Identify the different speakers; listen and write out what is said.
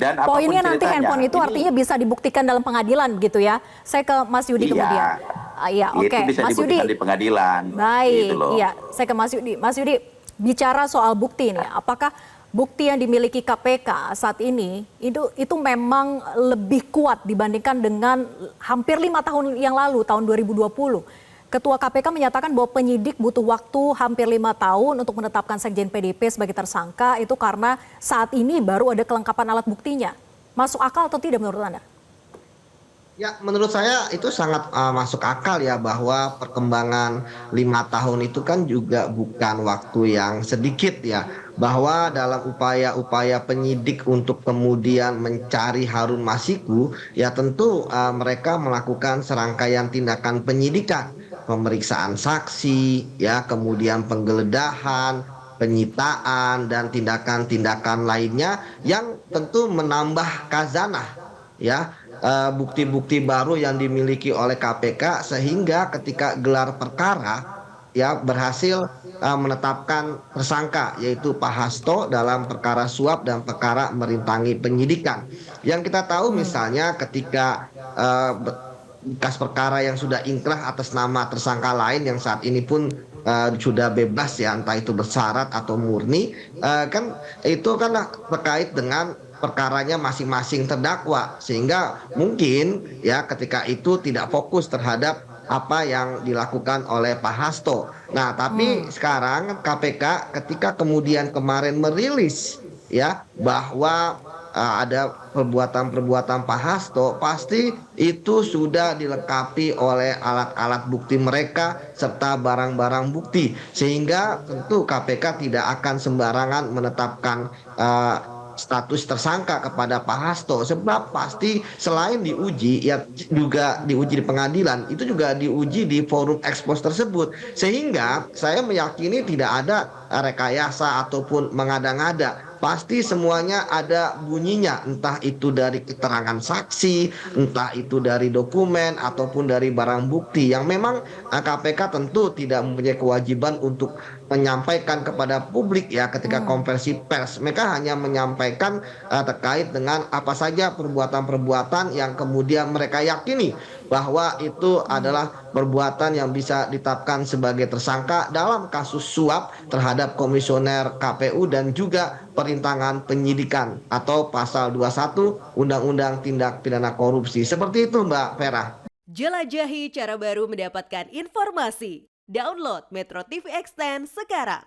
Speaker 1: Dan apapun
Speaker 2: Poinnya nanti
Speaker 1: ceritanya,
Speaker 2: handphone itu
Speaker 1: ini
Speaker 2: artinya bisa dibuktikan dalam pengadilan begitu ya. Saya ke Mas Yudi kemudian.
Speaker 1: iya,
Speaker 2: Iya,
Speaker 1: itu
Speaker 2: oke.
Speaker 1: bisa
Speaker 2: Mas
Speaker 1: dibuktikan
Speaker 2: Yudi.
Speaker 1: di pengadilan, gitu
Speaker 2: Baik,
Speaker 1: loh.
Speaker 2: iya. Saya ke Mas Yudi. Mas Yudi, bicara soal bukti nih, apakah bukti yang dimiliki KPK saat ini itu memang lebih kuat dibandingkan dengan hampir 5 tahun yang lalu, tahun 2020? Ketua KPK menyatakan bahwa penyidik butuh waktu hampir 5 tahun untuk menetapkan Sekjen PDIP sebagai tersangka itu karena saat ini baru ada kelengkapan alat buktinya. Masuk akal atau tidak menurut Anda?
Speaker 3: Ya, menurut saya itu sangat masuk akal ya bahwa perkembangan 5 tahun itu kan juga bukan waktu yang sedikit ya. Bahwa dalam upaya-upaya penyidik untuk kemudian mencari Harun Masiku, ya tentu mereka melakukan serangkaian tindakan penyidikan, pemeriksaan saksi, ya kemudian penggeledahan, penyitaan dan tindakan-tindakan lainnya yang tentu menambah khazanah ya bukti-bukti baru yang dimiliki oleh KPK sehingga ketika gelar perkara ya berhasil menetapkan tersangka yaitu Pak Hasto dalam perkara suap dan perkara merintangi penyidikan. Yang kita tahu misalnya ketika bekas perkara yang sudah ingkrah atas nama tersangka lain yang saat ini pun sudah bebas ya entah itu bersyarat atau murni kan itu kan terkait dengan perkaranya masing-masing terdakwa sehingga mungkin ya ketika itu tidak fokus terhadap apa yang dilakukan oleh Pak Hasto. Nah, tapi sekarang KPK ketika kemudian kemarin merilis ya bahwa ada perbuatan-perbuatan Pak Hasto pasti itu sudah dilengkapi oleh alat-alat bukti mereka serta barang-barang bukti sehingga tentu KPK tidak akan sembarangan menetapkan status tersangka kepada Pak Hasto sebab pasti selain diuji ya juga diuji di pengadilan itu juga diuji di forum ekspos tersebut sehingga saya meyakini tidak ada rekayasa ataupun mengada-ngada pasti semuanya ada bunyinya entah itu dari keterangan saksi entah itu dari dokumen ataupun dari barang bukti yang memang KPK tentu tidak mempunyai kewajiban untuk menyampaikan kepada publik ya ketika konversi pers mereka hanya menyampaikan terkait dengan apa saja perbuatan-perbuatan yang kemudian mereka yakini bahwa itu adalah perbuatan yang bisa ditetapkan sebagai tersangka dalam kasus suap terhadap komisioner KPU dan juga perintangan penyidikan atau pasal 21 Undang-Undang Tindak Pidana Korupsi. Seperti itu Mbak Vera.
Speaker 4: Jelajahi cara baru mendapatkan informasi. Download Metro TV Extend sekarang.